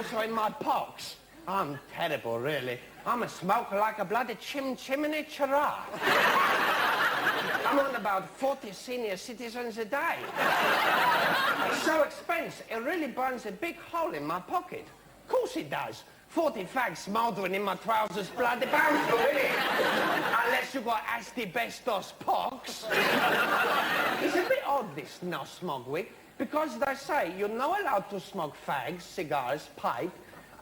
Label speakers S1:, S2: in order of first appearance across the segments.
S1: also in my pox. I'm terrible, really. I'm a smoker like a bloody chimney giraffe. I'm on about 40 senior citizens a day. It's so expensive, it really burns a big hole in my pocket. Of course it does. 40 fags smouldering in my trousers bloody bound to, really. Unless you got asbestos pox. It's a bit odd, this no-smoke week, because they say you're not allowed to smoke fags, cigars, pipe,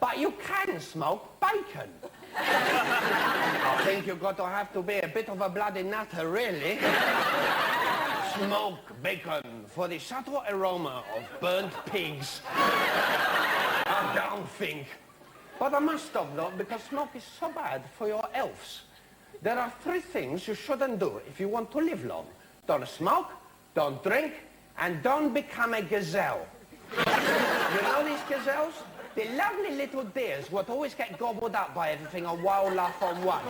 S1: but you can smoke bacon. I think you've got to have to be a bit of a bloody nutter, really. Smoke bacon for the subtle aroma of burnt pigs. I don't think. But I must stop, though, because smoke is so bad for your health. There are 3 things you shouldn't do if you want to live long. Don't smoke, don't drink, and don't become a gazelle. You know these gazelles? The lovely little deers what always get gobbled up by everything on Wildlife on One.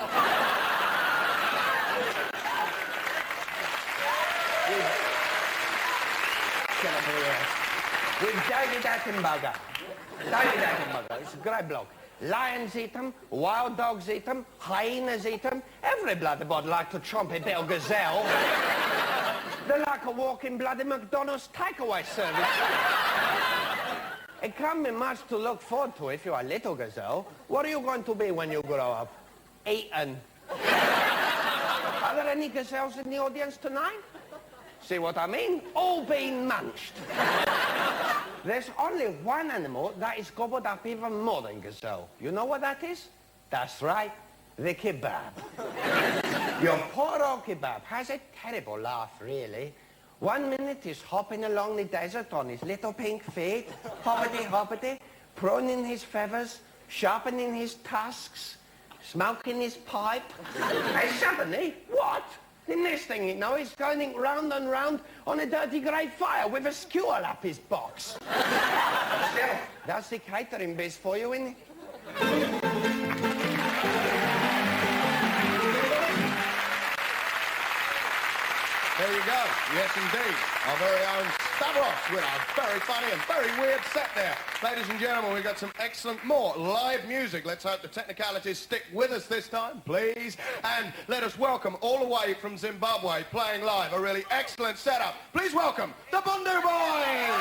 S1: With David Attenborough. David Attenborough, it's a great bloke. Lions eat them, wild dogs eat them, hyenas eat them. Every bloody bod like to chomp a bit of gazelle. They're like a walking bloody McDonald's takeaway service. It can't be much to look forward to if you're a little gazelle. What are you going to be when you grow up? Eaten. Are there any gazelles in the audience tonight? See what I mean? All being munched. There's only one animal that is gobbled up even more than gazelle. You know what that is? That's right, the kebab. Your poor old kebab has a terrible laugh, really. 1 minute he's hopping along the desert on his little pink feet, hoppity hoppity, pruning his feathers, sharpening his tusks, smoking his pipe. And suddenly, what? The next thing you know, he's going round and round on a dirty grey fire with a skewer up his box. Still, that's the catering biz for you, isn't it?
S2: There you go. Yes, indeed. Our very own Stavros with a very funny and very weird set there. Ladies and gentlemen, we've got some excellent more live music. Let's hope the technicalities stick with us this time, please. And let us welcome all the way from Zimbabwe, playing live, a really excellent setup. Please welcome the Bundu Boys!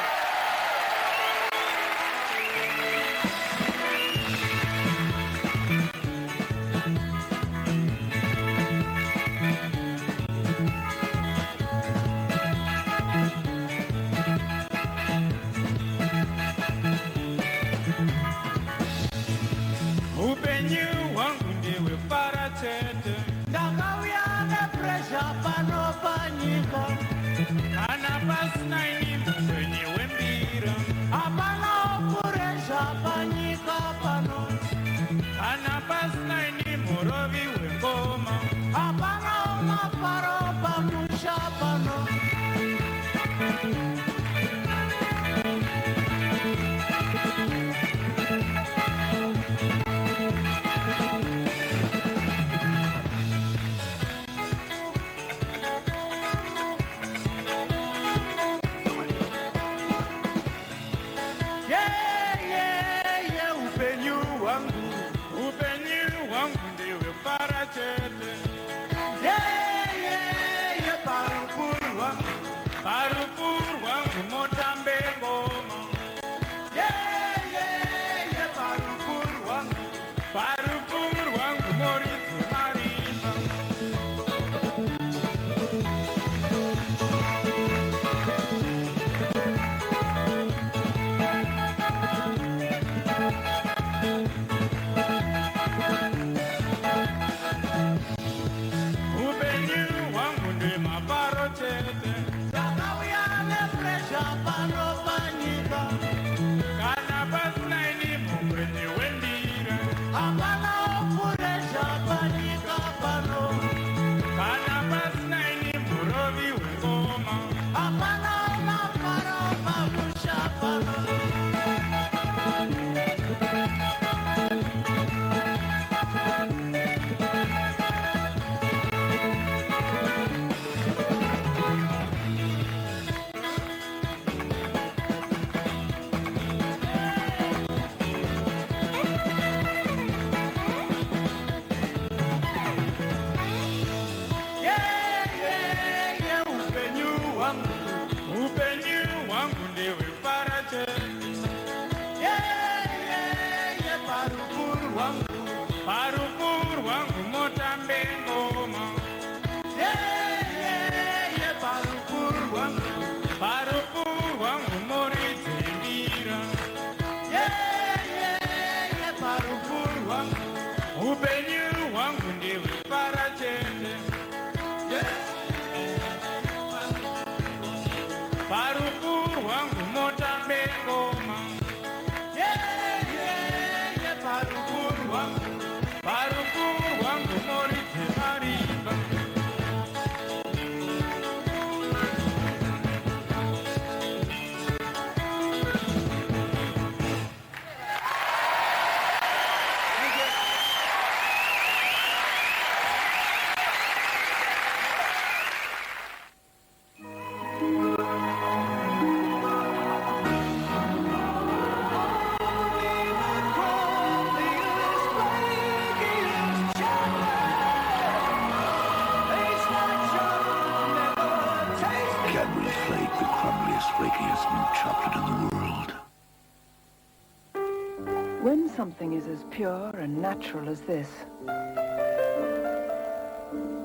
S3: When something is as pure and natural as this,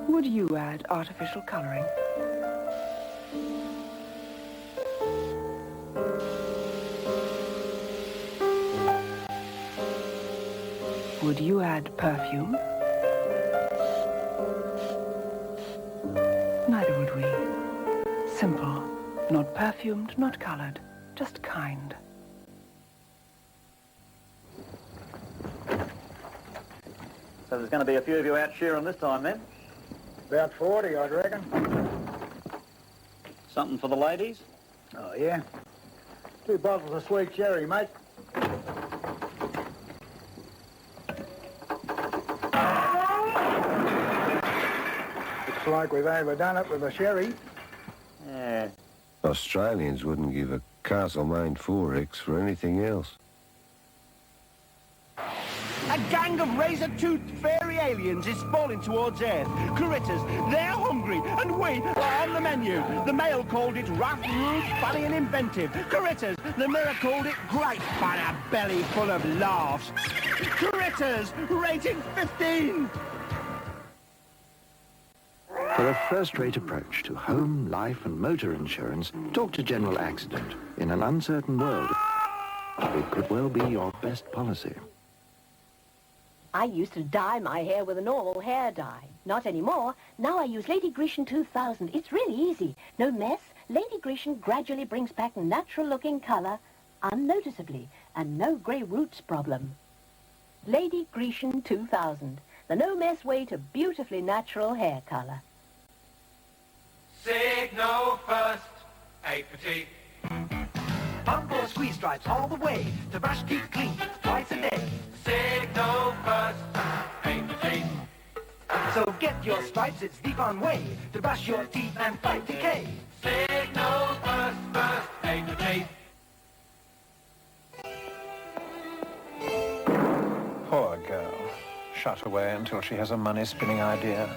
S3: would you add artificial coloring? Would you add perfume? Neither would we. Simple, not perfumed, not colored, just kind.
S4: So there's going to be a few of you out shearing this time, then?
S5: About 40, I'd reckon.
S4: Something for the ladies?
S5: Oh, yeah. 2 bottles of sweet cherry, mate. Looks like we've overdone it with the sherry.
S4: Yeah.
S6: Australians wouldn't give a Castlemaine 4X for anything else.
S7: A gang of razor-toothed fairy aliens is falling towards Earth. Critters, they're hungry, and we are on the menu. The Mail called it rough, rude, funny, and inventive. Critters, the Mirror called it great fun, a belly full of laughs. Critters, rated 15.
S8: For a first-rate approach to home, life, and motor insurance, talk to General Accident. In an uncertain world, it could well be your best policy.
S9: I used to dye my hair with a normal hair dye. Not anymore. Now I use Lady Grecian 2000. It's really easy. No mess. Lady Grecian gradually brings back natural-looking colour unnoticeably, and no grey roots problem. Lady Grecian 2000. The no-mess way to beautifully natural hair colour.
S10: Signal first, A for T.
S7: Pump or squeeze stripes all the way to brush teeth clean twice a day.
S10: Signal first, A for T.
S7: So get your stripes, it's the fun way to brush your teeth and fight decay.
S10: Signal first, A for T.
S11: Poor girl. Shut away until she has a money-spinning idea.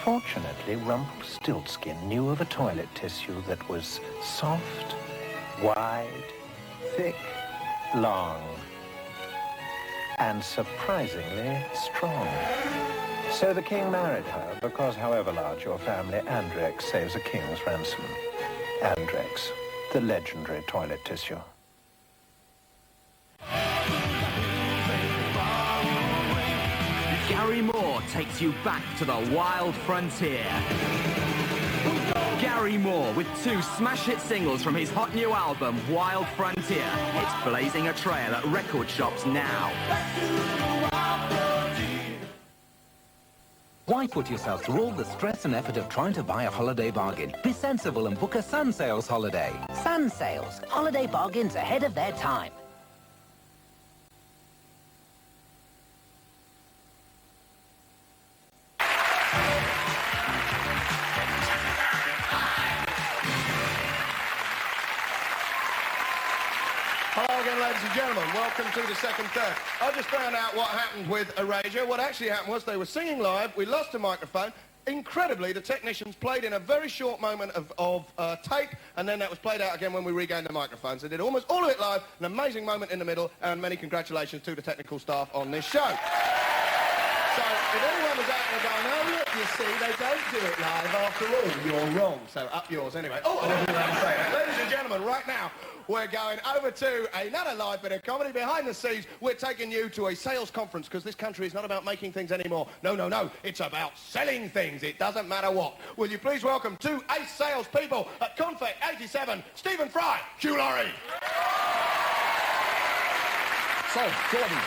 S11: Fortunately, Rumpelstiltskin knew of a toilet tissue that was soft, wide, thick, long, and surprisingly strong. So the king married her because however large your family, Andrex saves a king's ransom. Andrex, the legendary toilet tissue.
S12: Gary Moore takes you back to the wild frontier. Gary Moore with 2 smash hit singles from his hot new album, Wild Frontier. It's blazing a trail at record shops now.
S13: Why put yourself through all the stress and effort of trying to buy a holiday bargain? Be sensible and book a Sun Sales holiday.
S14: Sun Sales. Holiday bargains ahead of their time.
S2: Hello again, ladies and gentlemen. Welcome to the second third. I just found out what happened with Erasure. What actually happened was they were singing live. We lost a microphone. incredibly, the technicians played in a very short moment of tape, and then that was played out again when we regained the microphones. They did almost all of it live, an amazing moment in the middle, and many congratulations to the technical staff on this show. So, if anyone was out there going, oh, look, you see, they don't do it live after all, you're wrong. So, up yours anyway. Oh, I wasn't allowed to say that. Ladies and gentlemen, right now, we're going over to another live bit of comedy behind the scenes. We're taking you to a sales conference, because this country is not about making things anymore. No, no, no. It's about selling things. It doesn't matter what. Will you please welcome two ace salespeople at Confect 87, Stephen Fry, Hugh Laurie.
S15: So, Gordon,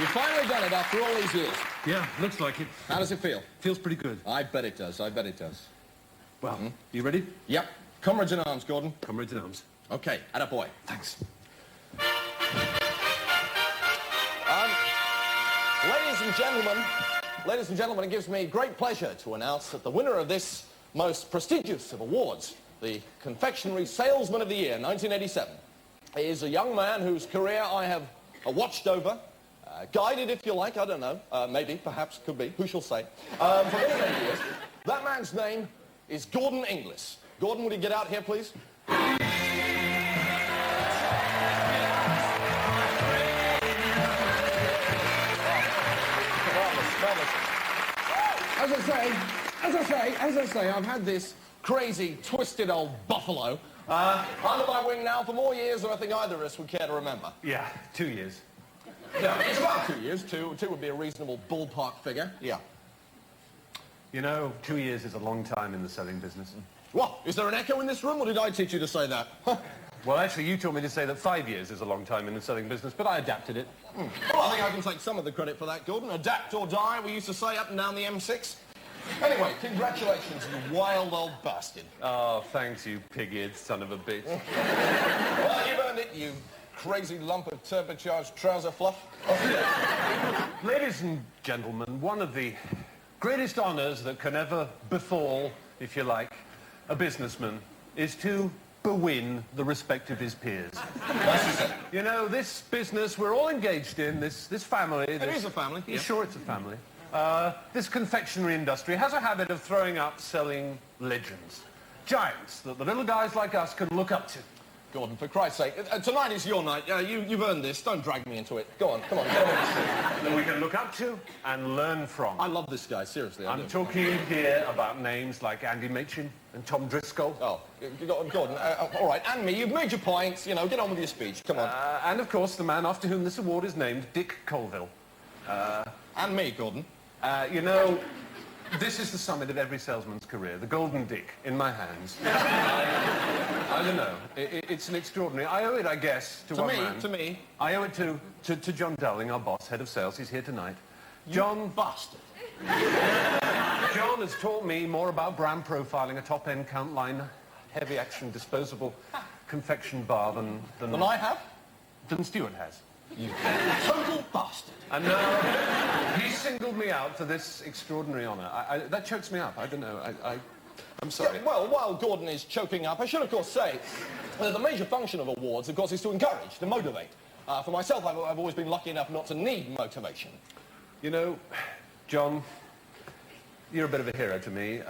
S15: you've finally done it after all these years.
S16: Yeah, looks like it.
S15: How does it feel?
S16: Feels pretty good.
S15: I bet it does. I bet it does.
S16: Well, you ready?
S15: Yep. Comrades in arms, Gordon.
S16: Comrades in arms.
S15: Okay, attaboy.
S16: Thanks.
S15: Ladies and gentlemen, it gives me great pleasure to announce that the winner of this most prestigious of awards, the Confectionery Salesman of the Year, 1987, is a young man whose career I have watched over, guided, if you like, I don't know, maybe, perhaps, could be, who shall say, for many, many years. That man's name is Gordon Inglis. Gordon, would you get out here, please? As I say, I've had this crazy, twisted old buffalo under my wing now for more years than I think either of us would care to remember.
S16: Yeah, 2 years.
S15: Yeah, it's about 2 years. Two would be a reasonable ballpark figure. Yeah.
S16: You know, 2 years is a long time in the selling business.
S15: What? Is there an echo in this room, or did I teach you to say that?
S16: Well, actually, you told me to say that 5 years is a long time in the selling business, but I adapted it.
S15: Well, I think I can take some of the credit for that, Gordon. Adapt or die, we used to say up and down the M6. Anyway, congratulations, you wild old bastard.
S16: Oh, thanks, you pig-eared son of a bitch.
S15: Well, you've earned it, you crazy lump of turbocharged trouser fluff.
S16: Ladies and gentlemen, one of the greatest honors that can ever befall, if you like, a businessman is to bewin the respect of his peers. You know, this business we're all engaged in, this family...
S15: It is a family.
S16: Yeah. Sure, it's a family. This confectionery industry has a habit of throwing up selling legends. Giants that the little guys like us can look up to.
S15: Gordon, for Christ's sake, tonight is your night. You've earned this. Don't drag me into it. Go on, come on.
S16: That we can look up to and learn from.
S15: I love this guy, seriously.
S16: I'm talking here about names like Andy Machin and Tom Driscoll.
S15: Oh, Gordon, all right, and me, you've made your points. You know, get on with your speech. Come on.
S16: And, of course, the man after whom this award is named, Dick Colville.
S15: And me, Gordon.
S16: You know, this is the summit of every salesman's career, the golden dick in my hands. I don't know. It's an extraordinary... I owe it, I guess, to one man.
S15: To me.
S16: I owe it to John Dowling, our boss, head of sales. He's here tonight.
S15: John bastard.
S16: John has taught me more about brand profiling, a top-end count line, heavy action, disposable confection bar than
S15: I have?
S16: Than Stuart has.
S15: You total bastard.
S16: And he singled me out for this extraordinary honor. That chokes me up. I don't know. I'm sorry.
S15: Yeah, well, while Gordon is choking up, I should, of course, say that the major function of awards, of course, is to encourage, to motivate. For myself, I've always been lucky enough not to need motivation.
S16: You know, John, you're a bit of a hero to me.
S15: In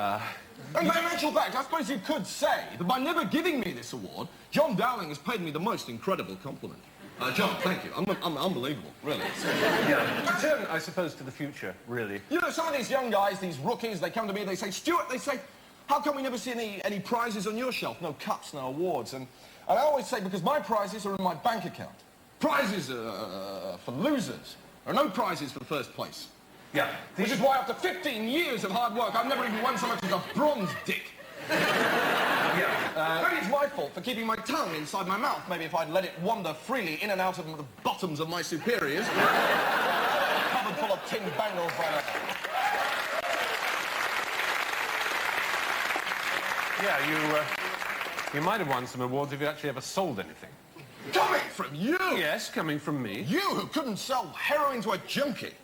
S15: actual fact, I suppose you could say that by never giving me this award, John Dowling has paid me the most incredible compliment. John, thank you. I'm unbelievable, really.
S16: Yeah, to turn, I suppose, to the future, really.
S15: You know, some of these young guys, these rookies, they come to me, they say, Stuart, they say, how come we never see any prizes on your shelf? No cups, no awards. And I always say, because my prizes are in my bank account. Prizes are for losers. There are no prizes for first place.
S16: Yeah.
S15: Which is why after 15 years of hard work, I've never even won so much as a bronze dick. Maybe it's my fault for keeping my tongue inside my mouth. Maybe if I'd let it wander freely in and out of the bottoms of my superiors, covered full of tin bangles by now.
S16: Yeah, you might have won some awards if you actually ever sold anything.
S15: Coming from you?
S16: Yes, coming from me.
S15: You who couldn't sell heroin to a junkie.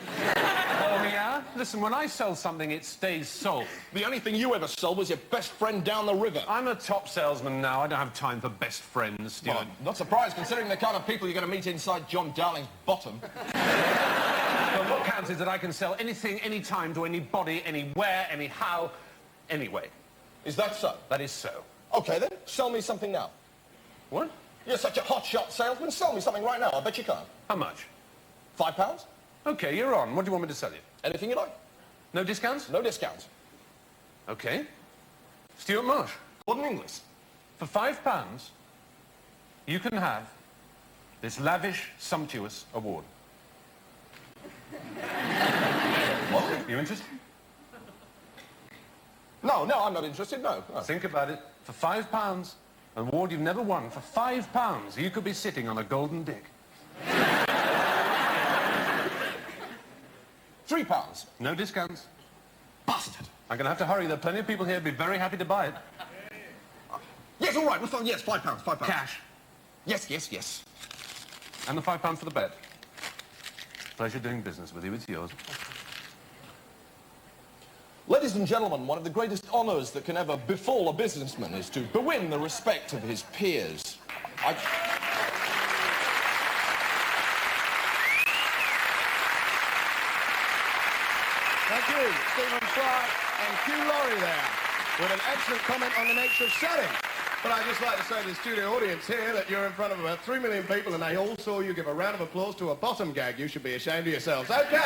S16: Oh, yeah? Listen, when I sell something, it stays sold.
S15: The only thing you ever sold was your best friend down the river.
S16: I'm a top salesman now. I don't have time for best friends, Stuart.
S15: Well, not surprised, considering the kind of people you're going to meet inside John Dowling's bottom.
S16: Well, what counts is that I can sell anything, anytime, to anybody, anywhere, anyhow, anyway.
S15: Is that so?
S16: That is so.
S15: Okay, then. Sell me something now.
S16: What?
S15: You're such a hotshot salesman. Sell me something right now. I bet you can.
S16: How much?
S15: £5?
S16: Okay, you're on. What do you want me to sell you?
S15: Anything you like.
S16: No discounts?
S15: No discounts.
S16: Okay. Stuart Marsh.
S15: Gordon Inglis.
S16: For £5, you can have this lavish, sumptuous award.
S15: What?
S16: You interested?
S15: No, I'm not interested, no.
S16: Think about it. For £5, an award you've never won, for £5, you could be sitting on a golden dick.
S15: £3.
S16: No discounts.
S15: Bastard.
S16: I'm going to have to hurry. There are plenty of people here who'd be very happy to buy it.
S15: Yes, all right. Well, yes, £5.
S16: Cash.
S15: Yes.
S16: And the £5 for the bet. Pleasure doing business with you. It's yours.
S15: Ladies and gentlemen, one of the greatest honours that can ever befall a businessman is to win the respect of his peers. Thank you, Stephen Fry and Hugh Laurie there, with an excellent comment on the nature of selling. But I'd just like to say to the studio audience here that you're in front of about 3 million people and they all saw you give a round of applause to a bottom gag. You should be ashamed of yourselves. Okay,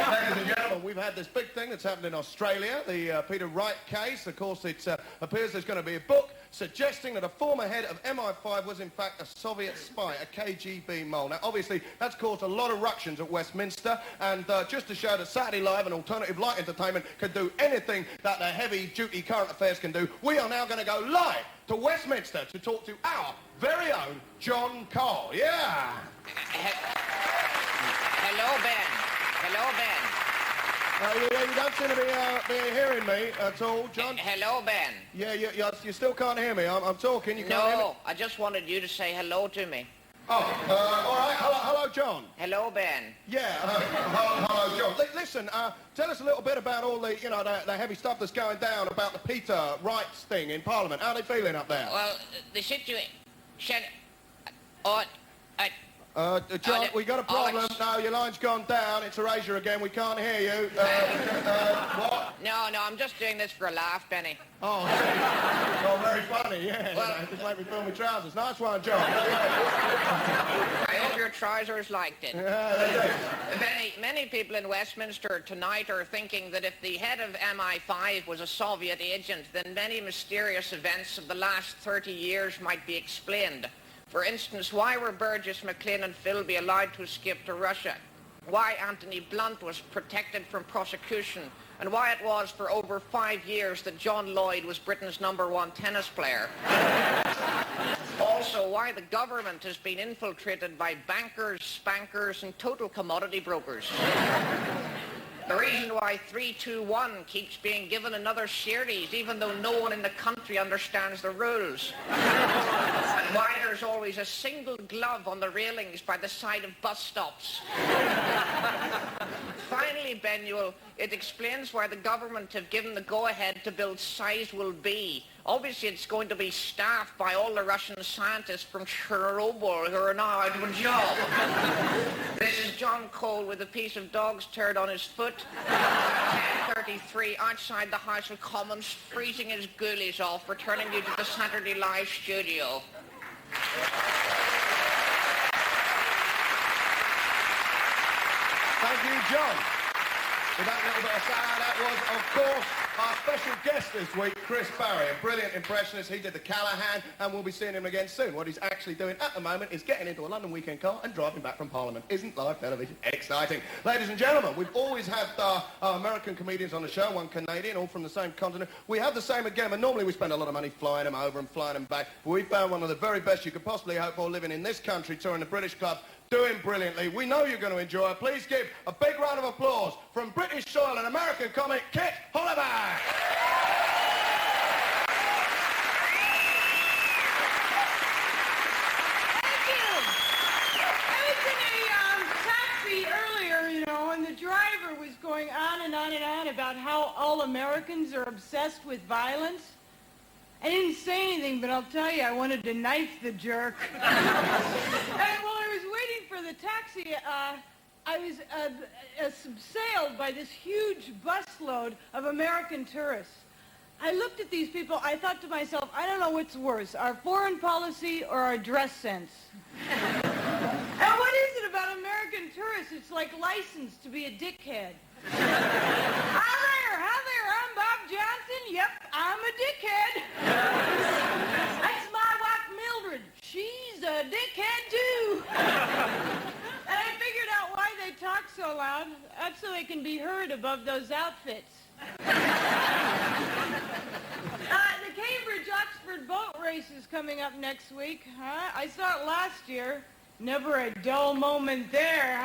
S15: ladies and gentlemen, we've had this big thing that's happened in Australia, the Peter Wright case. Of course, it appears there's going to be a book suggesting that a former head of MI5 was in fact a Soviet spy, a KGB mole. Now, obviously, that's caused a lot of ructions at Westminster, and just to show that Saturday Live and alternative light entertainment can do anything that the heavy-duty current affairs can do, we are now going to go live to Westminster to talk to our very own John Cole. Yeah.
S17: Hello, Ben.
S15: You don't seem to be hearing me at all, John.
S17: Hello, Ben.
S15: Yeah, you still can't hear me. I'm talking. You can't hear me.
S17: No, I just wanted you to say hello to me.
S15: Oh, all right. Hello, John.
S17: Hello, Ben.
S15: Yeah, hello, John. Listen, tell us a little bit about all the, the heavy stuff that's going down about the Peter Wright thing in Parliament. How are they feeling up there?
S17: Well, the situation...
S15: John, we got a problem. No, your line's gone down. It's erasure again. We can't hear you. What?
S17: No, I'm just doing this for a laugh, Benny.
S15: Oh, very funny, yeah. Well, just make me feel my trousers. Nice one, John.
S17: I hope your trousers liked it.
S15: Yeah,
S17: Benny, many people in Westminster tonight are thinking that if the head of MI5 was a Soviet agent, then many mysterious events of the last 30 years might be explained. For instance, why were Burgess, McLean and Philby allowed to escape to Russia? Why Anthony Blunt was protected from prosecution? And why it was for over 5 years that John Lloyd was Britain's #1 tennis player? Also, why the government has been infiltrated by bankers, spankers and total commodity brokers. The reason why 3-2-1 keeps being given another series, even though no one in the country understands the rules. And why there's always a single glove on the railings by the side of bus stops. Finally, Benuel, it explains why the government have given the go-ahead to build Sizewell B. Obviously, it's going to be staffed by all the Russian scientists from Chernobyl who are now out of a job. This is John Cole with a piece of dog's turd on his foot. 10:33 outside the House of Commons, freezing his ghoulies off, returning you to the Saturday Live studio.
S15: Thank you, John. With that little bit of sound, that was, of course, our special guest this week, Chris Barry, a brilliant impressionist. He did the Callahan, and we'll be seeing him again soon. What he's actually doing at the moment is getting into a London weekend car and driving back from Parliament. Isn't live television exciting? Ladies and gentlemen, we've always had our American comedians on the show, one Canadian, all from the same continent. We have the same again, and normally we spend a lot of money flying them over and flying them back. But we found one of the very best you could possibly hope for living in this country, touring the British clubs, doing brilliantly. We know you're going to enjoy it. Please give a big round of applause from British soil and American comic Kit Holliback.
S18: Thank you. I was in a taxi earlier, and the driver was going on and on and on about how all Americans are obsessed with violence. I didn't say anything, but I'll tell you, I wanted to knife the jerk. And while I was waiting for the taxi, I was assailed by this huge busload of American tourists. I looked at these people, I thought to myself, I don't know what's worse, our foreign policy or our dress sense. And what is it about American tourists? It's like license to be a dickhead. Hi there, I'm Bob Johnson. Yep, I'm a dickhead. That's my wife Mildred. She's a dickhead too. And I figured out why they talk so loud. That's so they can be heard above those outfits. The Cambridge-Oxford boat race is coming up next week. I saw it last year. Never a dull moment there,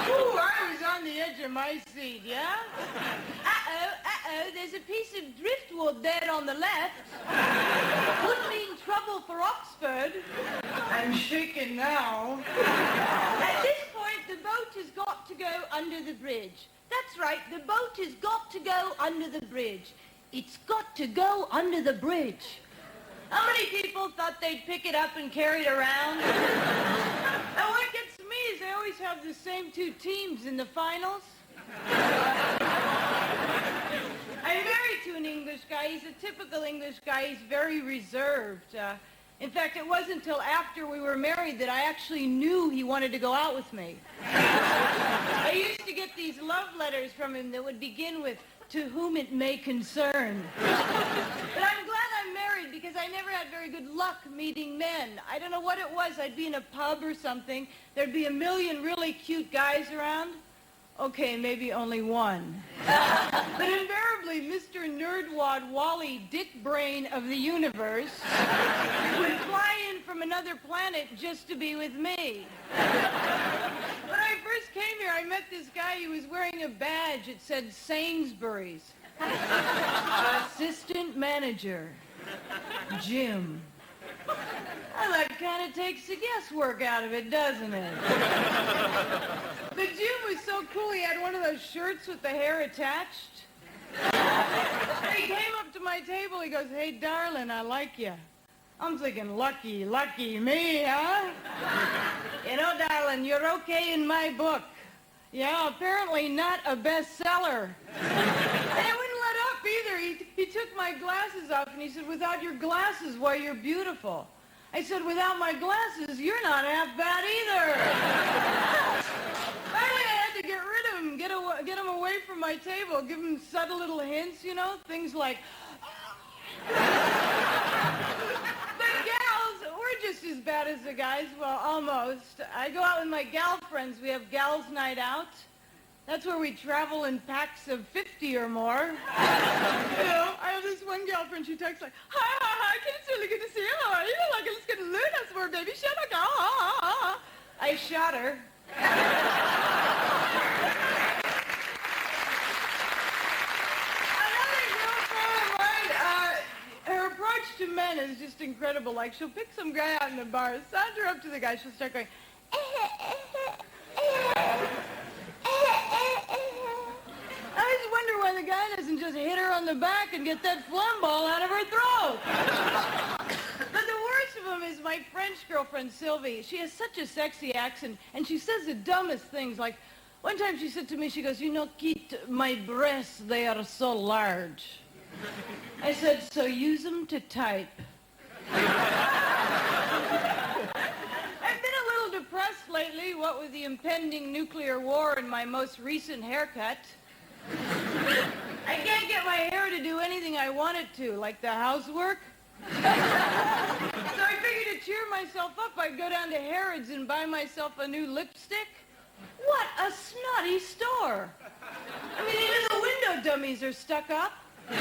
S18: Ooh, I was on the edge of my seat, yeah? There's a piece of driftwood there on the left. Could mean trouble for Oxford. I'm shaking now. At this point, the boat has got to go under the bridge. That's right, the boat has got to go under the bridge. It's got to go under the bridge. How many people thought they'd pick it up and carry it around? And what gets me is they always have the same two teams in the finals. I'm married to an English guy. He's a typical English guy. He's very reserved. In fact, it wasn't until after we were married that I actually knew he wanted to go out with me. I used to get these love letters from him that would begin with, "To whom it may concern." But I'm glad I'm married because I never had very good luck meeting men. I don't know what it was. I'd be in a pub or something. There'd be a million really cute guys around. Okay, maybe only one. But invariably, Mr. Nerdwad Wally Dickbrain of the universe would fly in from another planet just to be with me. When I first came here, I met this guy. He was wearing a badge. It said Sainsbury's. Assistant manager, Jim. Well, that kind of takes the guesswork out of it, doesn't it? But Jim was so cool, he had one of those shirts with the hair attached. He came up to my table, he goes, "Hey, darling, I like you." I'm thinking, lucky me, huh? "You know, darling, you're okay in my book." "Yeah, apparently not a bestseller." And I wouldn't let up either. He took my glasses off and he said, "Without your glasses, why, you're beautiful." I said, "Without my glasses, you're not half bad either." Finally, I had to get rid of him, get him away from my table, give him subtle little hints, you know, things like... But gals, we're just as bad as the guys. Well, almost. I go out with my gal friends. We have gals' night out. That's where we travel in packs of 50 or more. You know, I have this one girlfriend, she texts like, hi, kid, it's really good to see you. How are you? Like, let's get a loot. That's more baby shit. Like, I shot her. Another girlfriend of mine, her approach to men is just incredible. Like, she'll pick some guy out in the bar, saunter up to the guy, she'll start going, I just wonder why the guy doesn't just hit her on the back and get that phlegm ball out of her throat. But the worst of them is my French girlfriend, Sylvie. She has such a sexy accent, and she says the dumbest things. Like, one time she said to me, she goes, "You know, Kit, my breasts, they are so large." I said, "So use them to type." I've been a little depressed lately, what with the impending nuclear war and my most recent haircut. I can't get my hair to do anything I want it to, like the housework. So I figured to cheer myself up, I'd go down to Harrods and buy myself a new lipstick. What a snotty store. I mean, even the window dummies are stuck up. And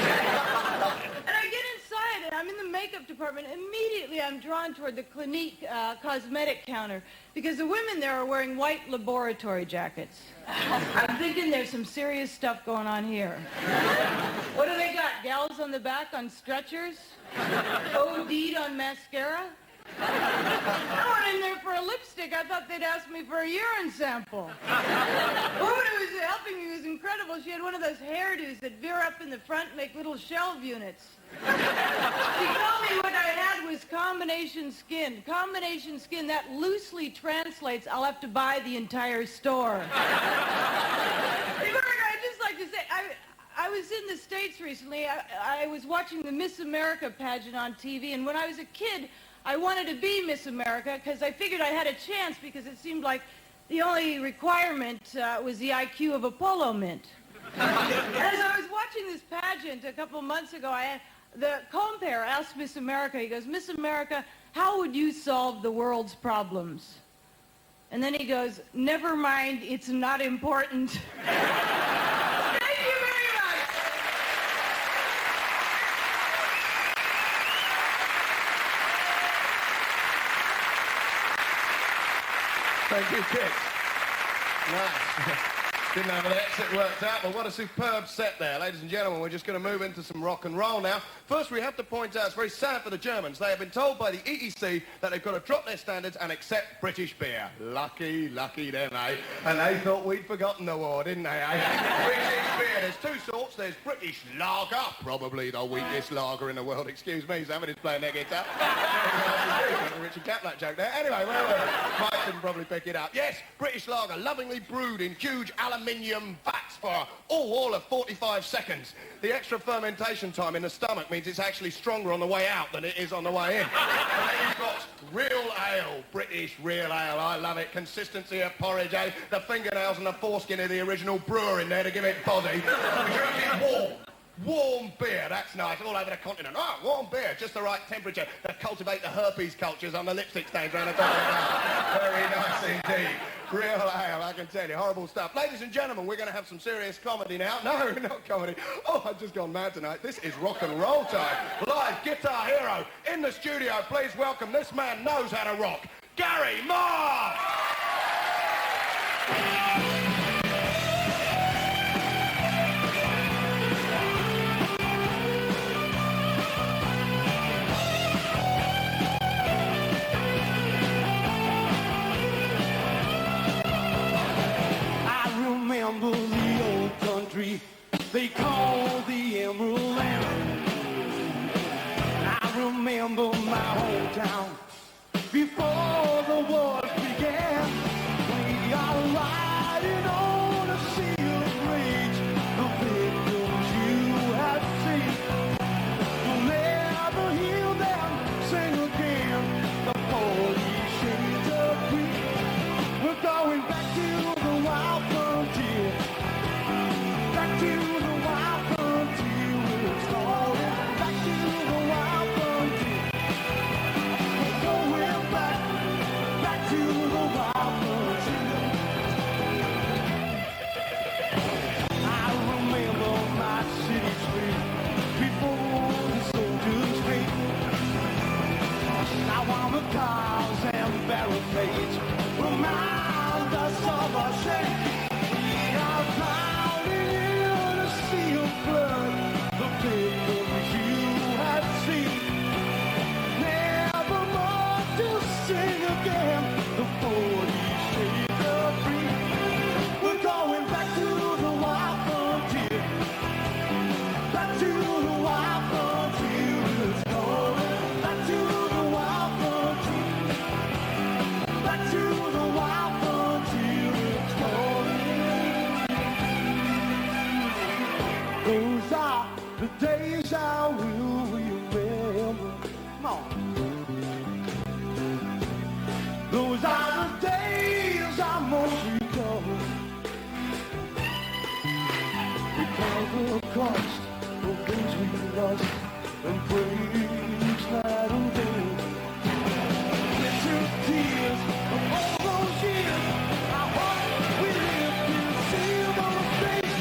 S18: I get inside and I'm in the makeup department. Immediately I'm drawn toward the Clinique cosmetic counter because the women there are wearing white laboratory jackets. I'm thinking there's some serious stuff going on here. What do they got? Gals on the back on stretchers? OD'd on mascara? I went in there for a lipstick. I thought they'd ask me for a urine sample. The woman who was helping me was incredible. She had one of those hairdos that veer up in the front and make little shelf units. She told me what I had was combination skin. Combination skin, that loosely translates, I'll have to buy the entire store. I'd just like to say, I was in the States recently. I was watching the Miss America pageant on TV, and when I was a kid, I wanted to be Miss America because I figured I had a chance because it seemed like the only requirement was the IQ of a polo mint. As I was watching this pageant a couple of months ago, the compere asked Miss America, he goes, Miss America, how would you solve the world's problems? And then he goes, never mind, it's not important. Thank you very much.
S2: Thank you, kids. Nice. Didn't have an exit worked out, but what a superb set there. Ladies and gentlemen, we're just going to move into some rock and roll now. First, we have to point out, it's very sad for the Germans. They have been told by the EEC that they've got to drop their standards and accept British beer. Lucky, lucky them, eh? And they thought we'd forgotten the war, didn't they, eh? British beer. There's two sorts. There's British lager, probably the weakest lager in the world. Excuse me, somebody's playing their guitar. Richard Caplet joke there. Anyway, Mike didn't probably pick it up. Yes, British lager, lovingly brewed in huge aluminium vats for all of 45 seconds. The extra fermentation time in the stomach means it's actually stronger on the way out than it is on the way in. And then you've got real ale, British real ale. I love it. Consistency of porridge, eh? The fingernails and the foreskin of the original brewer in there to give it body. We drink it warm. Warm beer, that's nice, all over the continent. Oh, warm beer, just the right temperature to cultivate the herpes cultures on the lipstick stains around the top. Very nice indeed. Real ale, I can tell you, horrible stuff. Ladies and gentlemen, we're going to have some serious comedy now. No, not comedy. Oh, I've just gone mad tonight. This is rock and roll time. Live guitar hero in the studio. Please welcome, this man knows how to rock, Gary Moore!
S10: Remember the old country they call the Emerald Land. I remember my hometown before the war began. We are riding on a sea of rage, the victims you have seen. You'll never hear them sing again. The police shades of green. We're going back to the wild frontier. Back to the wild frontier. We're calling back to the wild frontier. We're going back to the wild frontier. I remember my city street before the soldiers came. Now on the cars and barricades remind us of our shame. We are drowning in a sea of blood. The victims you have seen. Never more to sing again. The 40 shades of green. We're going back to the wild frontier. Back to the wild frontier. It's going back to the wild frontier. Back to the wild frontier. It's going. Those are the days I will remember. Come on. Those are the days I most recover. Because of Christ, the things we lost, and praise night and day. Bitter tears of all those years, I hope we live to see those days.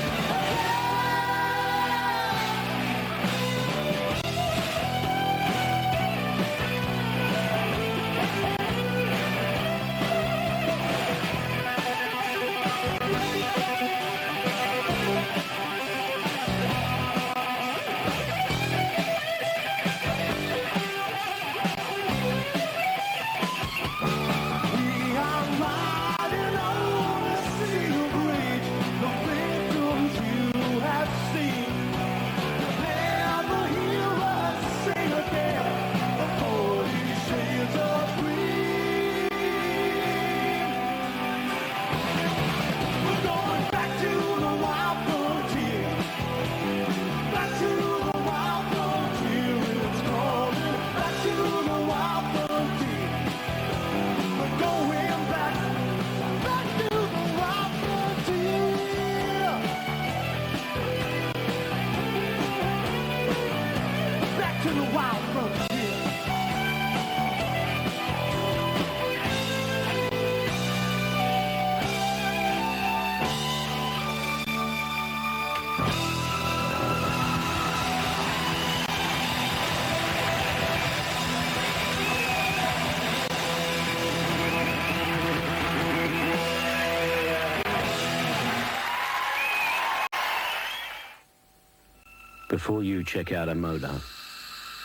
S19: Before you check out a motor,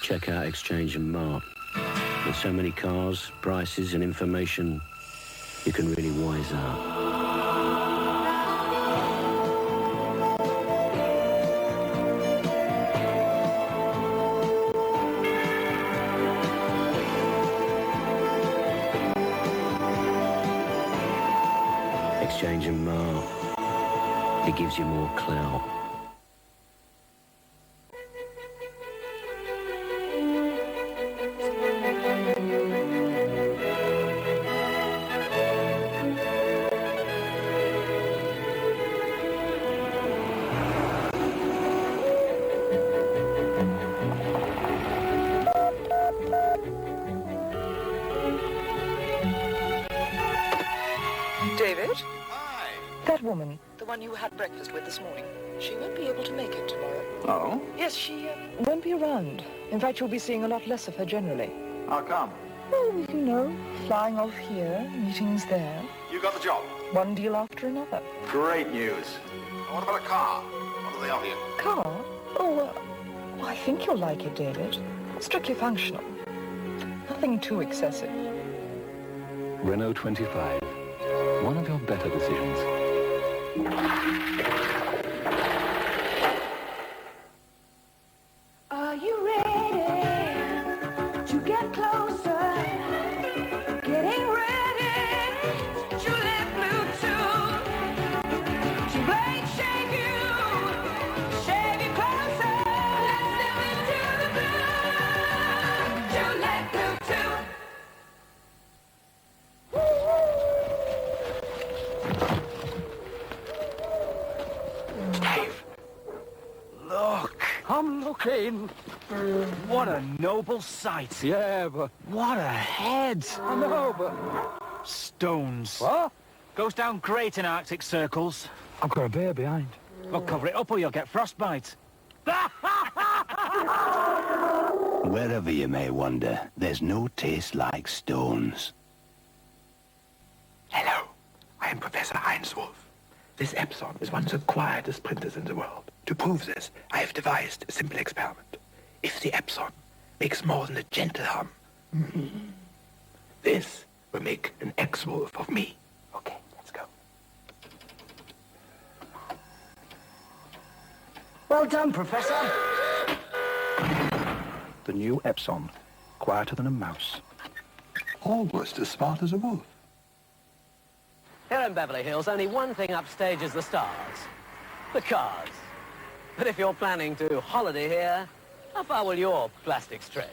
S19: check out Exchange and Mart. With so many cars, prices and information, you can really wise up. Exchange and Mart, it gives you more clout.
S3: David? Hi. That woman, the one you had breakfast with this morning, she won't be able to make it tomorrow.
S5: Oh?
S3: Yes, she won't be around. In fact, you'll be seeing a lot less of her generally.
S5: How come?
S3: Oh, you know, flying off here, meetings there.
S5: You got the job.
S3: One deal after another.
S5: Great news. What about a car? What do they offer you?
S3: Car? Oh, I think you'll like it, David. Strictly functional. Nothing too excessive.
S8: Renault 25. One of your better decisions.
S10: Are you ready to get closer? Getting ready to let Bluetooth to blade shake you closer. Let's step into the blue to let Bluetooth.
S7: Dave, look. I'm looking. What a noble sight.
S5: Yeah, but...
S7: What a head.
S5: I know, but...
S7: Stones.
S5: What?
S7: Goes down great in Arctic circles.
S5: I've got a bear behind.
S7: Well, cover it up or you'll get frostbite.
S20: Wherever you may wander, there's no taste like stones.
S21: Hello, I am Professor Heinz Wolf. This Epson is one of the quietest printers in the world. To prove this, I have devised a simple experiment. If the Epson makes more than a gentle hum, this will make an ex-wolf of me. Okay, let's go.
S7: Well done, Professor.
S5: The new Epson. Quieter than a mouse.
S21: Almost as smart as a wolf.
S22: Here in Beverly Hills, only one thing upstages the stars. The cars. But if you're planning to holiday here, how far will your plastic stretch?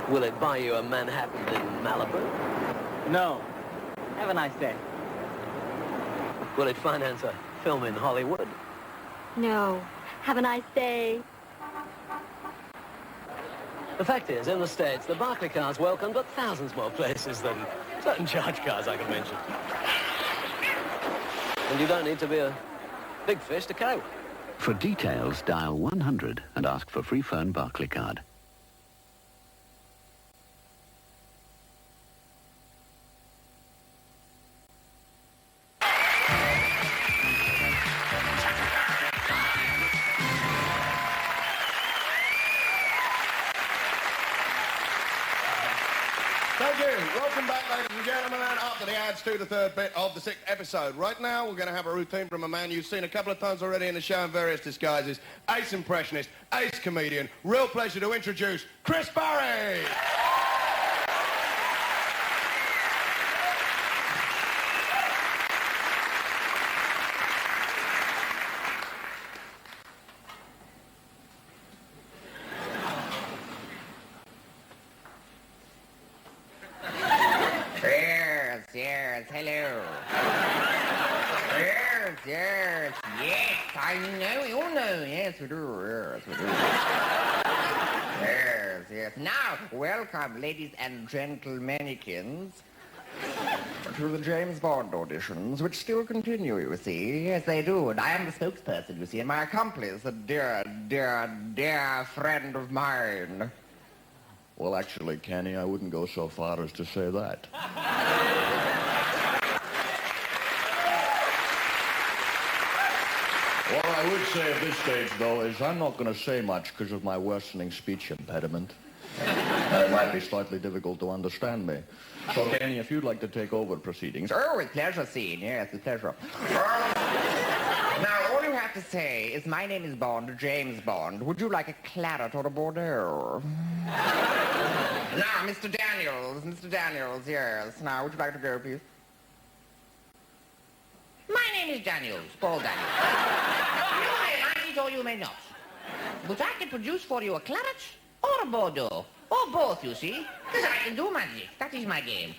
S22: Will it buy you a Manhattan in Malibu?
S23: No. Have a nice day.
S22: Will it finance a film in Hollywood?
S9: No. Have a nice day.
S22: The fact is, in the States, the Barclay car's welcomed but thousands more places than certain charge cars I can mention. And you don't need to be a big fish to carry one.
S19: For details, dial 100 and ask for free phone Barclay card.
S2: Thank you. Welcome back, ladies and gentlemen. And after the ads to the third bit of the 6th episode. Right now, we're going to have a routine from a man you've seen a couple of times already in the show in various disguises. Ace impressionist, ace comedian. Real pleasure to introduce Chris Barry.
S17: Yes, hello. Yes, I know, we all know, yes, we do, yes. Now, welcome, ladies and gentlemannikins, to the James Bond auditions, which still continue, you see. Yes, they do, and I am the spokesperson, you see, and my accomplice, a dear friend of mine. Well, actually, Kenny, I wouldn't go so far as to say that. Well,
S2: I would say at this stage, though, is I'm not going to say much because of my worsening speech impediment. It might be slightly difficult to understand me. So, Kenny, if you'd like to take over proceedings.
S1: Oh, with pleasure, scene. Yes, with pleasure. Now, all you have to say is, my name is Bond, James Bond. Would you like a claret or a Bordeaux? Now, Mr. Daniels, yes. Now, would you like to go, please? My name is Daniels, Paul Daniels. You may like it or you may not. But I can produce for you a claret or a Bordeaux. Or both, you see. Because I can do magic. That is my game.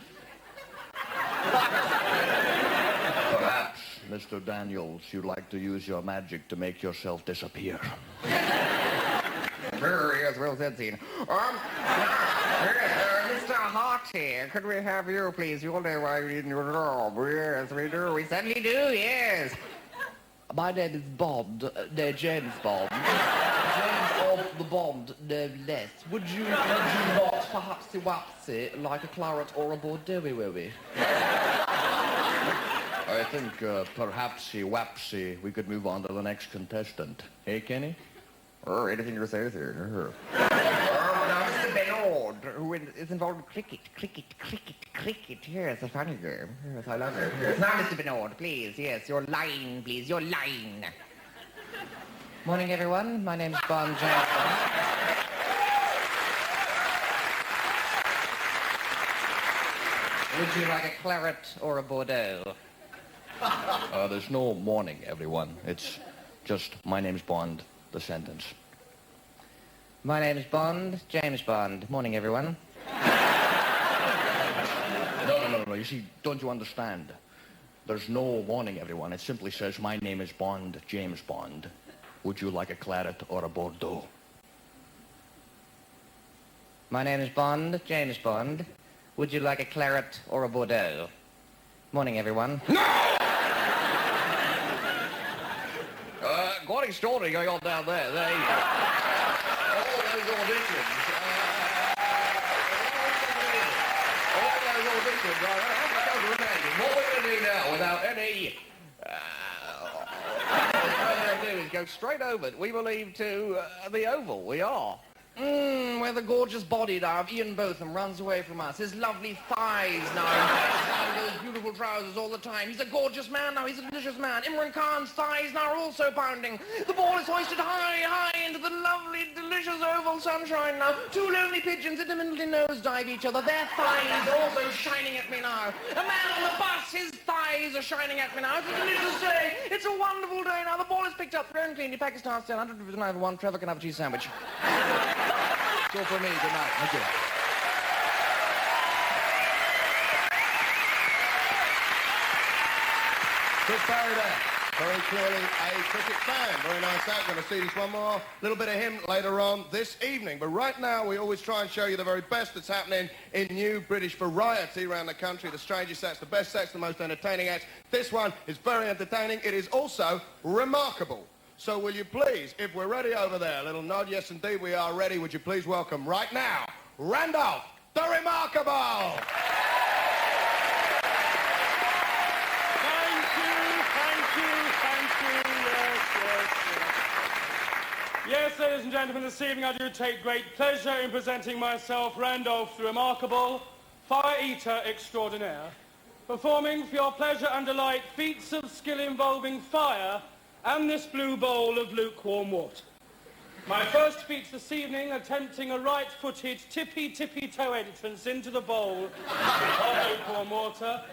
S2: Perhaps, Mr. Daniels, you'd like to use your magic to make yourself disappear.
S1: Yes, well said, scene. Mr. Harty, could we have you, please? You'll know why we need your job. Yes, we do. We certainly do, yes. My name is Bond, James Bond. James of the Bond, no less. Would you not, perhaps, wapsy, like a claret or a Bordeaux-y?
S2: I think, perhaps, wapsy, we could move on to the next contestant. Hey, Kenny?
S1: Oh, anything to say, sir. Now, Mr. Bernard, who is involved in cricket. Yes, a funny game. Yes, I love it. Yes. Now, Mr. Bernard, please. Yes, your line, please. Your line. Morning, everyone. My name's Bond James Bond. Would you like a claret or a Bordeaux?
S2: There's no morning, everyone. It's just, my name's Bond, the sentence.
S1: My name's Bond, James Bond. Morning, everyone.
S2: No. You see, don't you understand? There's no morning, everyone. It simply says, my name is Bond, James Bond. Would you like a claret or a Bordeaux?
S1: My name is Bond, James Bond. Would you like a claret or a Bordeaux? Morning, everyone.
S2: Quite extraordinary going on down there. All those auditions. What we're going to do now, without any further ado, is go straight over, we believe, to the Oval. We are.
S1: Where the gorgeous body now of Ian Botham runs away from us. His lovely thighs now. And those beautiful trousers all the time. He's a gorgeous man now. He's a delicious man. Imran Khan's thighs now are also pounding. The ball is hoisted high into the lovely, delicious oval sunshine now. Two lonely pigeons intermittently nosedive each other. Their thighs are also shining at me now. A man on the bus, his thighs are shining at me now. It's a delicious day. It's a wonderful day now. The ball is picked up, thrown cleanly. Pakistan still 159 for 1. Trevor can have a cheese sandwich.
S2: That's all for me. Good night. Thank you. Chris Barry there. Very clearly a cricket fan. Very nice act. Going to see this one more. A little bit of him later on this evening. But right now, we always try and show you the very best that's happening in new British variety around the country. The strangest acts, the best acts, the most entertaining acts. This one is very entertaining. It is also remarkable. So will you please, if we're ready over there, a little nod, yes indeed we are ready, would you please welcome right now, Randolph the Remarkable!
S4: Thank you. Yes, ladies and gentlemen, this evening I do take great pleasure in presenting myself, Randolph the Remarkable, fire eater extraordinaire, performing for your pleasure and delight feats of skill involving fire and this blue bowl of lukewarm water. My first feat this evening, attempting a right-footed tippy-toe entrance into the bowl of lukewarm water.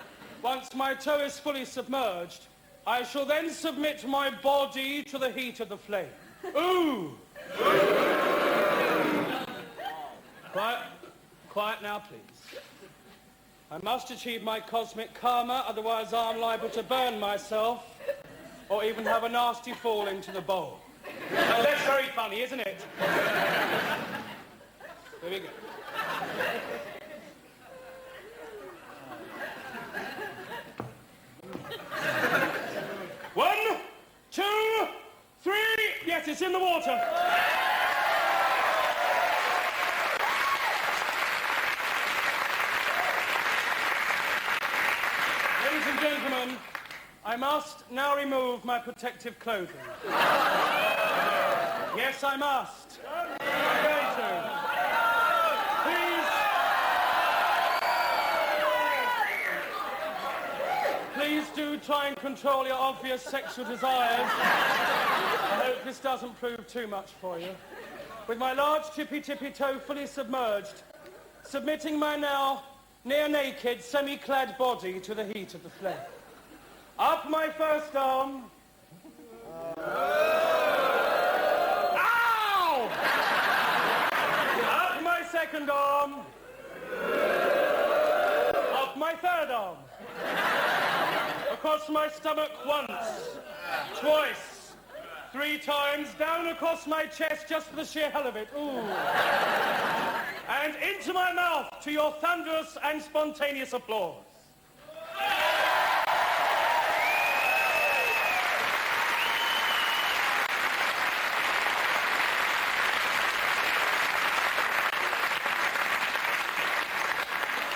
S4: Once my toe is fully submerged, I shall then submit my body to the heat of the flame. Ooh! Quiet now, please. I must achieve my cosmic karma, otherwise I'm liable to burn myself or even have a nasty fall into the bowl. Now, that's very funny, isn't it? Here we go. One, two, three. Yes, it's in the water. Ladies and gentlemen, I must now remove my protective clothing. Yes, I must. I'm going to. Please do try and control your obvious sexual desires. I hope this doesn't prove too much for you. With my large tippy-tippy toe fully submerged, submitting my now near-naked, semi-clad body to the heat of the flame. Up my first arm. Ow! Up my second arm. Up my third arm. Across my stomach once, twice, 3 times, down across my chest just for the sheer hell of it. Ooh. And into my mouth to your thunderous and spontaneous applause.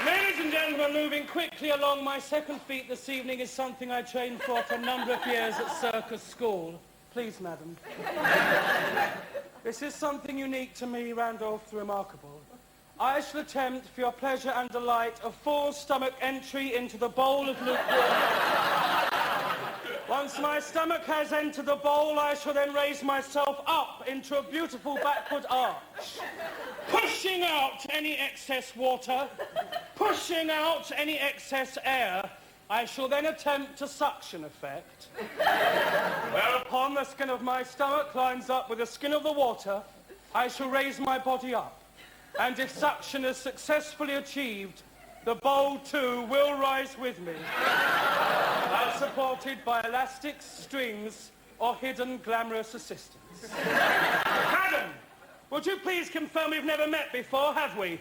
S4: Ladies and gentlemen, moving quickly along my second feet this evening is something I trained for a number of years at circus school. Please, madam. This is something unique to me, Randolph the Remarkable. I shall attempt, for your pleasure and delight, a full stomach entry into the bowl of lukewarm. Once my stomach has entered the bowl, I shall then raise myself up into a beautiful backward arch, pushing out any excess water, pushing out any excess air. I shall then attempt a suction effect, whereupon the skin of my stomach lines up with the skin of the water. I shall raise my body up, and if suction is successfully achieved, the bowl too will rise with me, supported by elastics, strings, or hidden glamorous assistance. Madam, would you please confirm we've never met before, have we?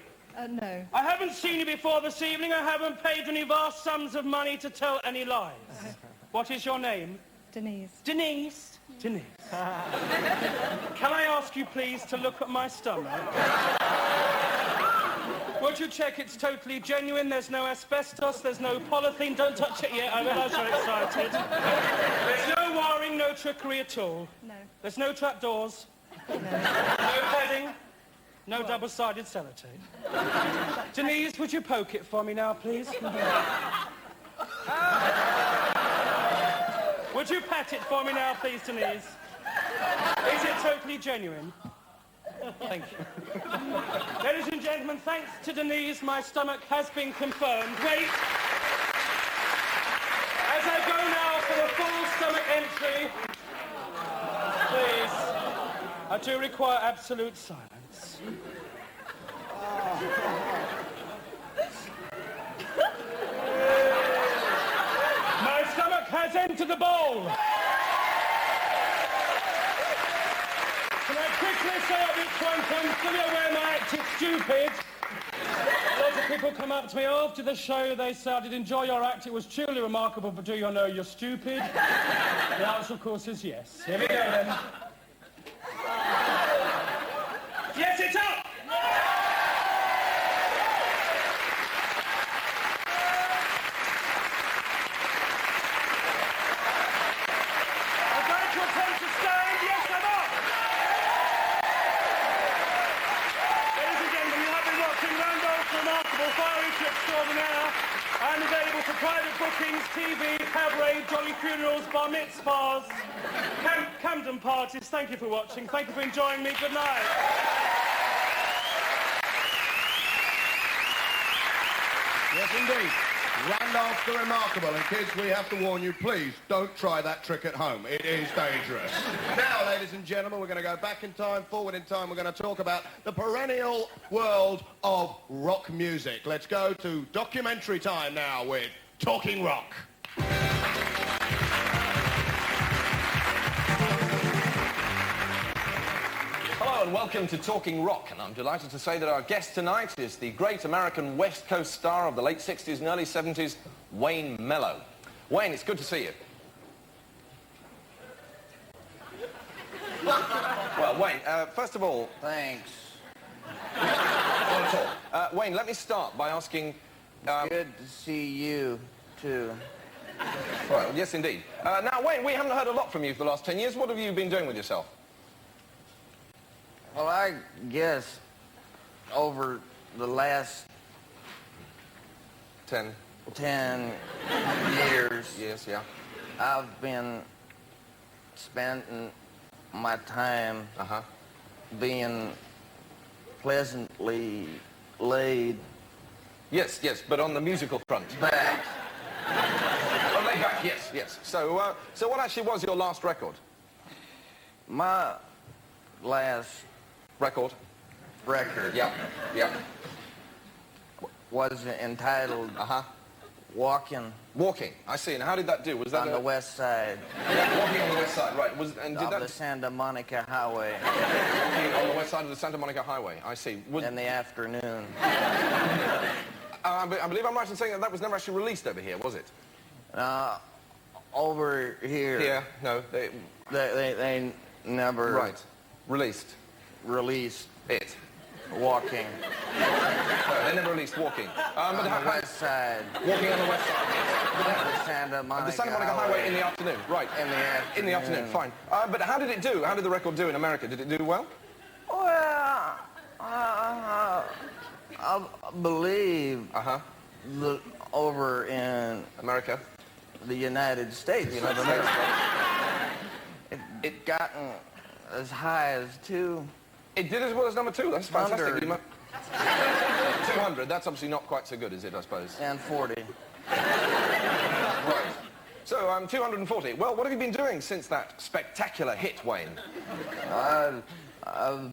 S3: No.
S4: I haven't seen you before this evening. I haven't paid any vast sums of money to tell any lies. What is your name?
S3: Denise.
S4: Denise? Denise. Can I ask you, please, to look at my stomach? Would you check it's totally genuine? There's no asbestos, there's no polythene. Don't touch it yet, I realise you're excited. There's no wiring, no trickery at all.
S3: No.
S4: There's no trapdoors. No. No padding. No double-sided sellotape. Denise, would you poke it for me now, please? Would you pat it for me now, please, Denise? Is it totally genuine? Thank you. Ladies and gentlemen, thanks to Denise, my stomach has been confirmed. Wait. As I go now for the full stomach entry, please, I do require absolute silence. My stomach has entered the bowl. Can I quickly say at this point, I'm fully aware my act is stupid. Lots of people come up to me after the show, they say, I did enjoy your act, it was truly remarkable, but do you know you're stupid? The answer, of course, is yes. Here we go, then. Yes, it's up! I'd like to attempt to stand. Yes, I'm up! Ladies and gentlemen, you have been watching Randolph's Remarkable Fire Eater Extraordinaire and available for private bookings, TV, cabaret, jolly funerals, bar mitzvahs, Camden parties. Thank you for watching. Thank you for enjoying me. Good night.
S2: Yes, indeed. Randolph the Remarkable. And kids, we have to warn you, please don't try that trick at home. It is dangerous. Now, ladies and gentlemen, we're going to go back in time, forward in time. We're going to talk about the perennial world of rock music. Let's go to documentary time now with Talking Rock.
S15: Hello and welcome to Talking Rock, and I'm delighted to say that our guest tonight is the great American West Coast star of the late 60s and early 70s, Wayne Mello. Wayne, it's good to see you. Well, Wayne, first of all...
S1: Thanks.
S15: Not at all. Wayne, let me start by asking...
S1: Good to see you, too.
S15: Right, yes, indeed. Now, Wayne, we haven't heard a lot from you for the last 10 years. What have you been doing with yourself?
S1: Well, I guess over the last
S15: 10
S1: years,
S15: yes, yeah,
S1: I've been spending my time being pleasantly laid.
S15: Yes, yes, but on the musical front.
S1: Back.
S15: Oh, laid back, yes, yes. So, so what actually was your last record?
S1: My last
S15: record,
S1: yeah,
S15: was
S1: entitled Walking.
S15: Walking, I see. And how did that do? Was that
S1: on the west side?
S15: Walking on the west side, right. And did
S1: of
S15: that...
S1: the Santa Monica Highway.
S15: On the west side of the Santa Monica Highway, I see.
S1: In the afternoon.
S15: I believe I'm right in saying that that was never actually released over here, was it?
S1: Over here.
S15: Here, no.
S1: They never...
S15: Right. Released it.
S1: Walking.
S15: No, they never released Walking.
S1: On the west side.
S15: Walking on the west side.
S1: The Santa Monica
S15: Highway in the afternoon. Right.
S1: In the
S15: afternoon, fine. But how did it do? How did the record do in America? Did it do well?
S1: Well, I believe over in
S15: America,
S1: the United States, it gotten as high as 2.
S15: It did as well as number 2. That's fantastic. 200. That's obviously not quite so good, is it? I suppose.
S1: And 40.
S15: Right. So 240. Well, what have you been doing since that spectacular hit, Wayne?
S1: I've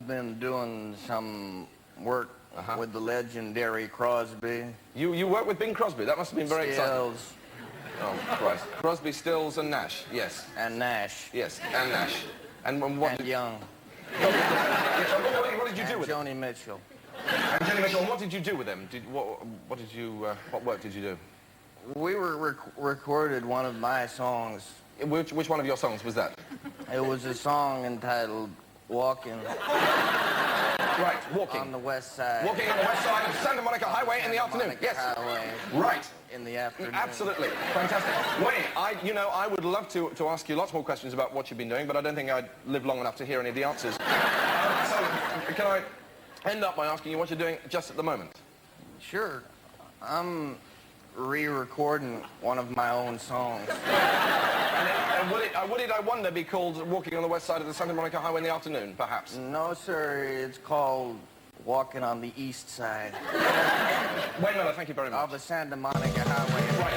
S1: been doing some work with the legendary Crosby.
S15: You work with Bing Crosby? That must have been very exciting.
S1: Stills.
S15: Oh, Christ. Crosby, Stills, and Nash. Yes.
S1: And Nash.
S15: Yes, and Nash. And what?
S1: And Young.
S15: What did you do with
S1: Joni Mitchell.
S15: And Joni Mitchell. And what did you do with them? What work did you do?
S1: We were recorded one of my songs.
S15: Which one of your songs was that?
S1: It was a song entitled Walking.
S15: Right, Walking.
S1: On the west side.
S15: Walking on the west side of Santa Monica Highway in the afternoon. Yes.
S1: Highway.
S15: Right.
S1: In the afternoon.
S15: Absolutely. Fantastic. Wayne, I would love to ask you lots more questions about what you've been doing, but I don't think I'd live long enough to hear any of the answers. So, can I end up by asking you what you're doing just at the moment?
S1: Sure. I'm re-recording one of my own songs.
S15: And would it, I wonder, be called Walking on the West Side of the Santa Monica Highway in the afternoon, perhaps?
S1: No, sir. It's called Walking on the East Side.
S15: Wayne Miller, thank you very much.
S1: Of the Santa Monica Highway.
S15: Right.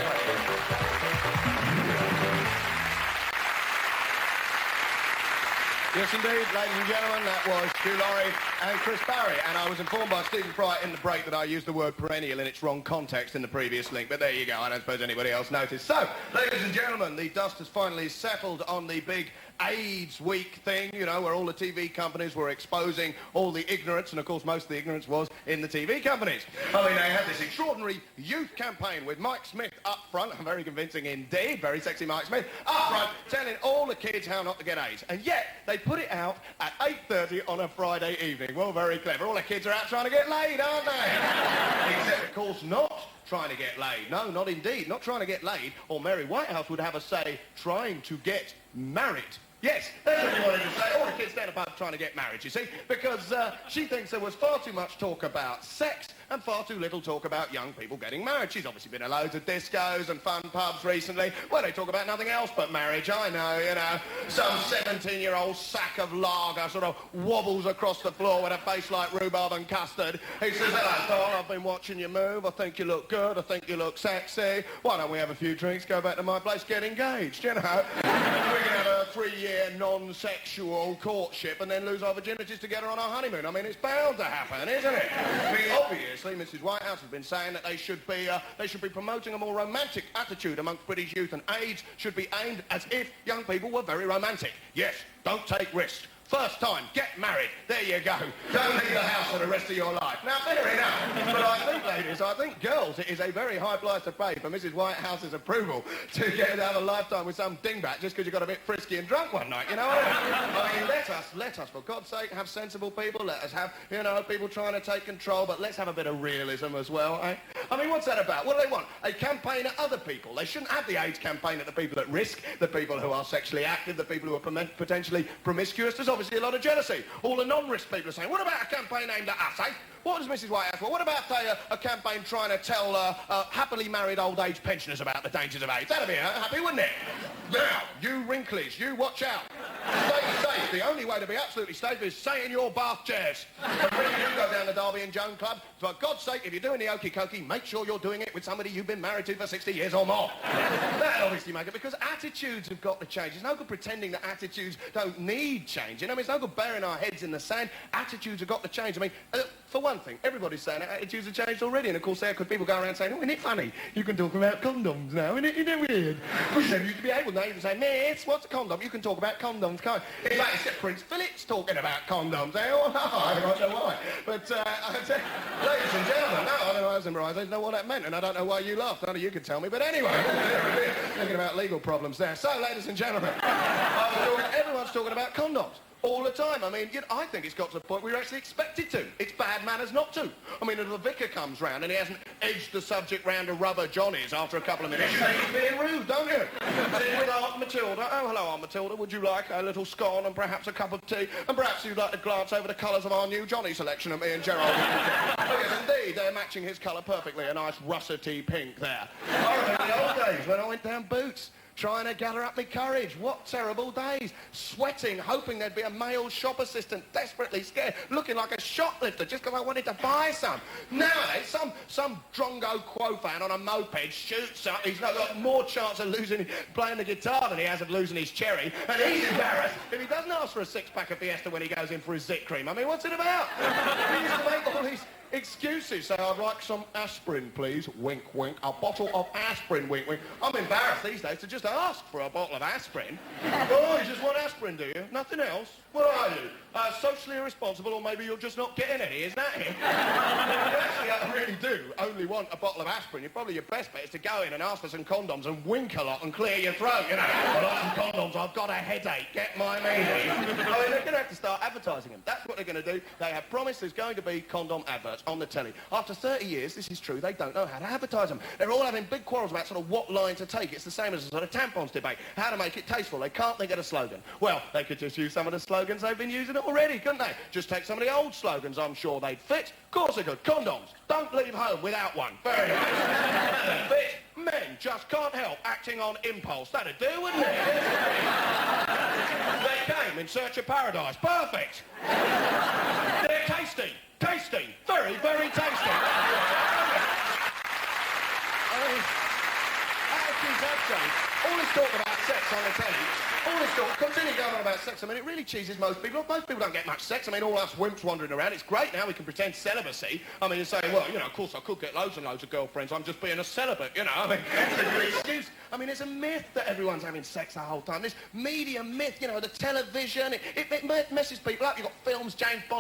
S2: Yes, indeed, ladies and gentlemen, that was Hugh Laurie and Chris Barry. And I was informed by Stephen Fry in the break that I used the word perennial in its wrong context in the previous link. But there you go. I don't suppose anybody else noticed. So, ladies and gentlemen, the dust has finally settled on the big AIDS week thing, where all the TV companies were exposing all the ignorance. And, of course, most of the ignorance was in the TV companies. I mean, they had this extraordinary youth campaign with Mike Smith up front. Very convincing indeed. Very sexy Mike Smith. Up front, telling all the kids how not to get AIDS. And yet, they put it out at 8:30 on a Friday evening. Well, very clever. All the kids are out trying to get laid, aren't they? Except, of course, not trying to get laid. No, not indeed. Not trying to get laid. Or Mary Whitehouse would have us say, trying to get married. Yes, that's what we wanted to say. All the kids down about trying to get married, you see, because she thinks there was far too much talk about sex and far too little talk about young people getting married. She's obviously been to loads of discos and fun pubs recently where they talk about nothing else but marriage. I know, some 17-year-old sack of lager sort of wobbles across the floor with a face like rhubarb and custard. He says, hello, doll, I've been watching you move. I think you look good. I think you look sexy. Why don't we have a few drinks, go back to my place, get engaged, We can have a 3-year non-sexual courtship and then lose our virginities together on our honeymoon. I mean, it's bound to happen, isn't it? I mean, obviously, Mrs. Whitehouse has been saying that they should be promoting a more romantic attitude amongst British youth, and AIDS should be aimed as if young people were very romantic. Yes, don't take risks. First time, get married. There you go. Don't leave the house for the rest of your life. Now, fair enough. But I think, ladies, I think girls, it is a very high price to pay for Mrs. Whitehouse's approval to get to have a lifetime with some dingbat just because you got a bit frisky and drunk one night, you know what I mean? I mean, let us, for God's sake, have sensible people. Let us have, you know, people trying to take control, but let's have a bit of realism as well, eh? I mean, what's that about? What do they want? A campaign at other people. They shouldn't have the AIDS campaign at the people at risk, the people who are sexually active, the people who are potentially promiscuous. There's obviously a lot of jealousy. All the non-risk people are saying, what about a campaign aimed at us, eh? What does Mrs. Whitehouse want? What about a campaign trying to tell happily married old age pensioners about the dangers of AIDS? That'd be happy, wouldn't it? Now, you wrinklies, you watch out. Stay safe. The only way to be absolutely safe is stay in your bath chairs. And when you go down the Derby and Joan Club, for God's sake, if you're doing the okey-cokey, make sure you're doing it with somebody you've been married to for 60 years or more. That'll obviously make it, because attitudes have got to change. It's no good pretending that attitudes don't need changing. I mean, it's no good burying our heads in the sand. Attitudes have got to change. I mean, for one thing, everybody's saying that attitudes have changed already, and of course, there could people go around saying, oh, isn't it funny? You can talk about condoms now, isn't it weird? We never used to be able to even say, miss, what's a condom? You can talk about condoms, can't you? In fact, it's Prince Philip's talking about condoms, eh? Oh, I don't know why. But, ladies and gentlemen, no, I don't know, I was embarrassed. I didn't know what that meant, and I don't know why you laughed. None of you could tell me, but anyway, thinking about legal problems there. So, ladies and gentlemen, everyone's talking about condoms. All the time. I mean, you know, I think it's got to the point where you're actually expected to. It's bad manners not to. I mean, if the vicar comes round and he hasn't edged the subject round to rubber johnnies after a couple of minutes, you think he's being rude, don't you? Sitting with Aunt Matilda. Oh, hello, Aunt Matilda. Would you like a little scone and perhaps a cup of tea? And perhaps you'd like to glance over the colours of our new Johnny selection at me and Gerald. Oh, yes, indeed. They're matching his colour perfectly. A nice russety pink there. I remember the old days when I went down Boots, trying to gather up my courage. What terrible days. Sweating, hoping there'd be a male shop assistant, desperately scared, looking like a shoplifter just because I wanted to buy some. Nowadays, some drongo quo fan on a moped shoots up. He's got more chance of playing the guitar than he has of losing his cherry, and he's embarrassed if he doesn't ask for a six-pack of Fiesta when he goes in for his zit cream. I mean, what's it about? He used to make all these excuses. Say, I'd like some aspirin, please. Wink, wink. A bottle of aspirin, wink, wink. I'm embarrassed these days to just ask for a bottle of aspirin. Oh, you just want aspirin, do you? Nothing else? What are you? Socially irresponsible, or maybe you're just not getting any, is that it? Actually, I really do only want a bottle of aspirin. Probably your best bet is to go in and ask for some condoms and wink a lot and clear your throat, you know. I like some condoms, I've got a headache, get my meaning. I mean, they're going to have to start advertising them. That's what they're going to do. They have promised there's going to be condom adverts on the telly. After 30 years, this is true, they don't know how to advertise them. They're all having big quarrels about sort of what line to take. It's the same as a sort of tampons debate. How to make it tasteful. They can't think of a slogan. Well, they could just use some of the slogans they've been using already, couldn't they? Just take some of the old slogans, I'm sure they'd fit. Of course they could. Condoms. Don't leave home without one. Very nice. Fit. Men just can't help acting on impulse. That'd do, wouldn't it? They came in search of paradise. Perfect. They're tasty. Tasty. Very, very tasty. Attitudes have changed. All this talk about sex on the telly, all this talk, continue going on about sex. I mean, it really cheeses most people. Most people don't get much sex. I mean, all us wimps wandering around. It's great now we can pretend celibacy. I mean, you're saying, well, you know, of course I could get loads and loads of girlfriends. I'm just being a celibate, you know. I mean, it's a good excuse. I mean, it's a myth that everyone's having sex the whole time. This media myth, you know, the television, it messes people up. You've got films, James Bond,